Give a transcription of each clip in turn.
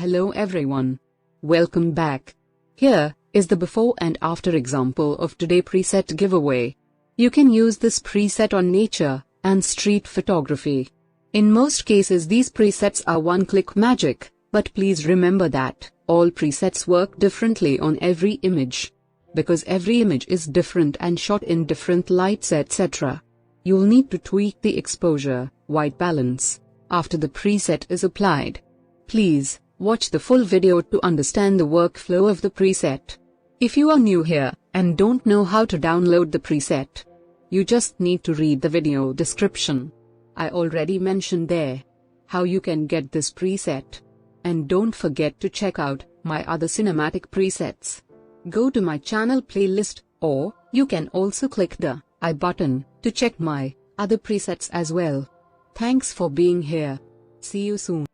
Hello everyone. Welcome back. Here is the before and after example of today's preset giveaway. You can use this preset on nature and street photography. In most cases these presets are one-click magic, but please remember that all presets work differently on every image. Because every image is different and shot in different lights etc. You'll need to tweak the exposure, white balance, after the preset is applied. Please watch the full video to understand the workflow of the preset. If you are new here and don't know how to download the preset, you just need to read the video description. I already mentioned there how you can get this preset. And don't forget to check out my other cinematic presets. Go to my channel playlist, or you can also click the I button to check my other presets as well. Thanks for being here. See you soon.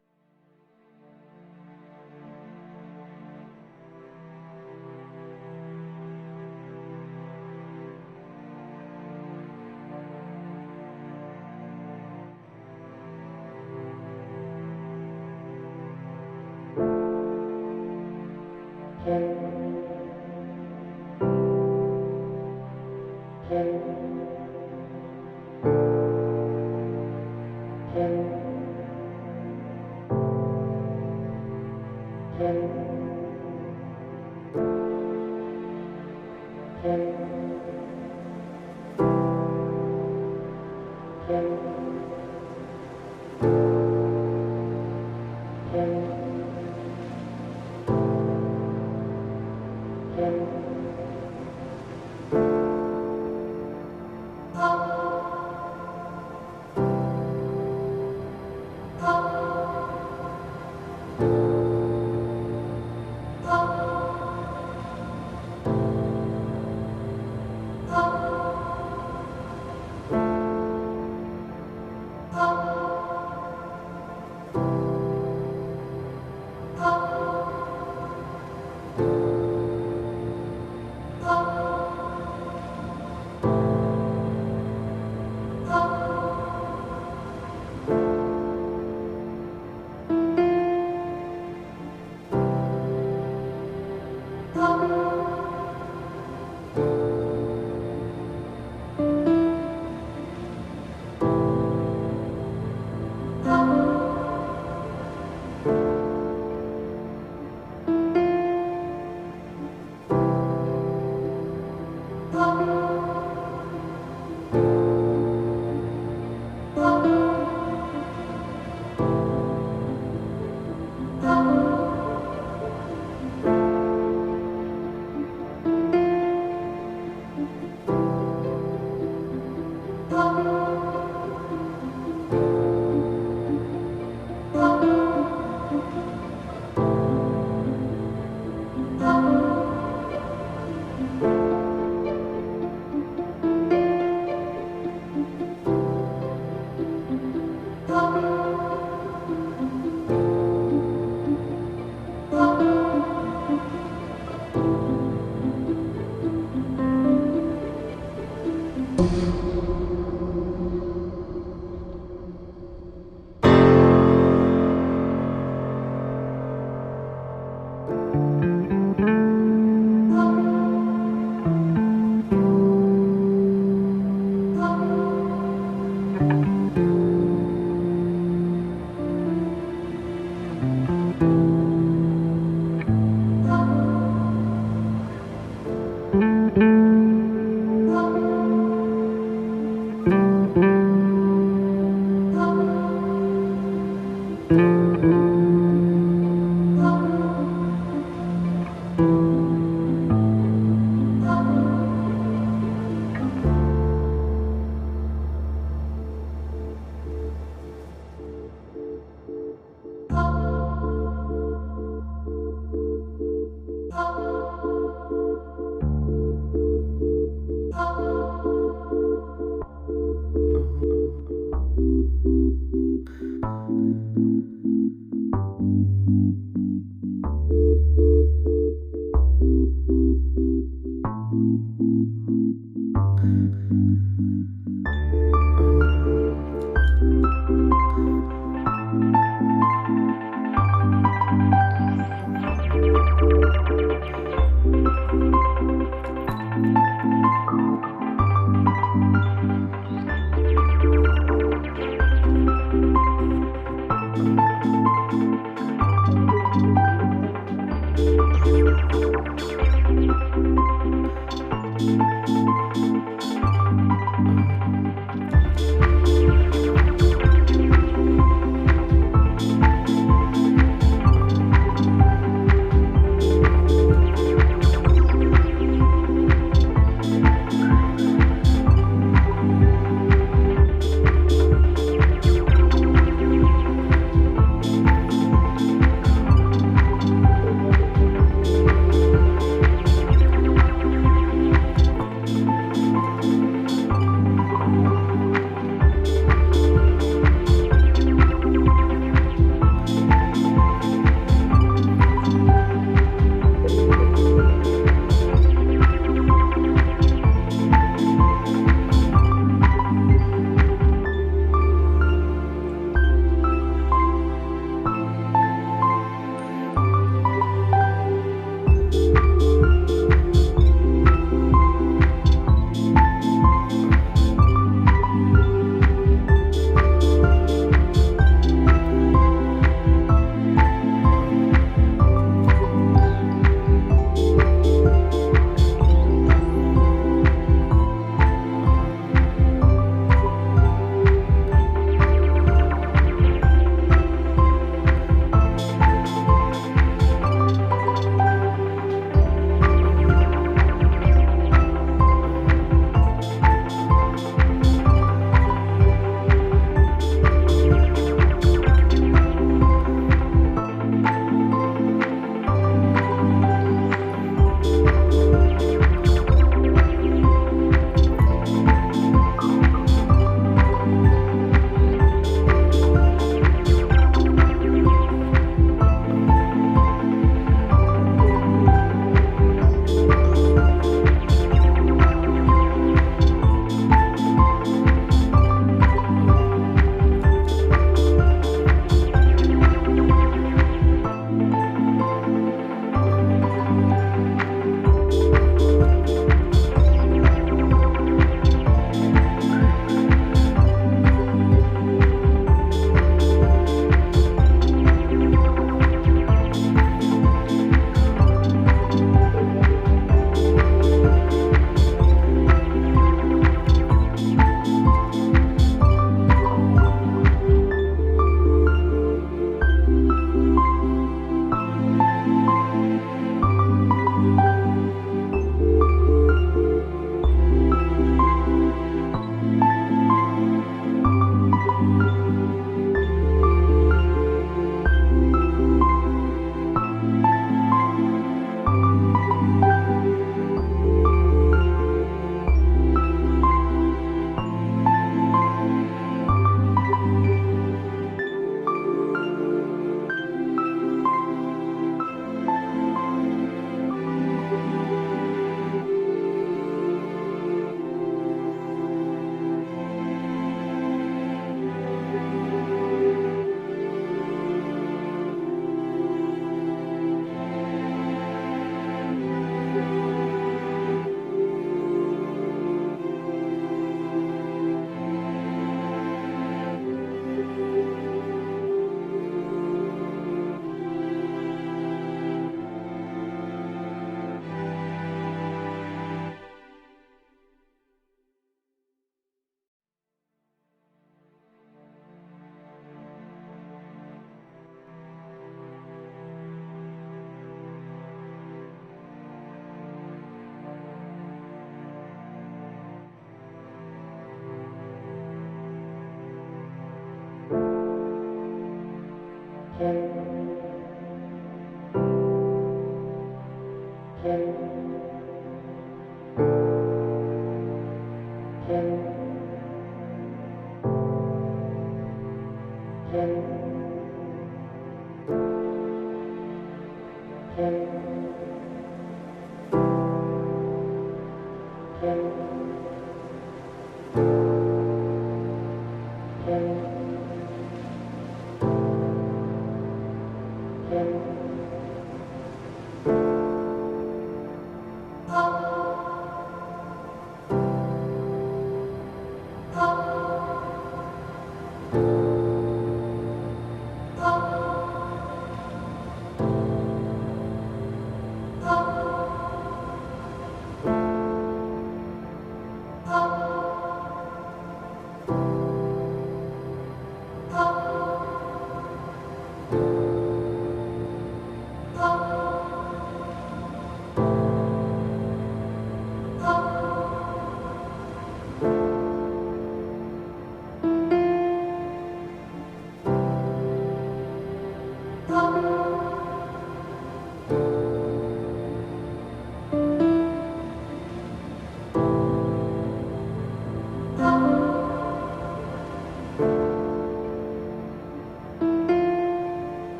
𝐏𝐫𝐸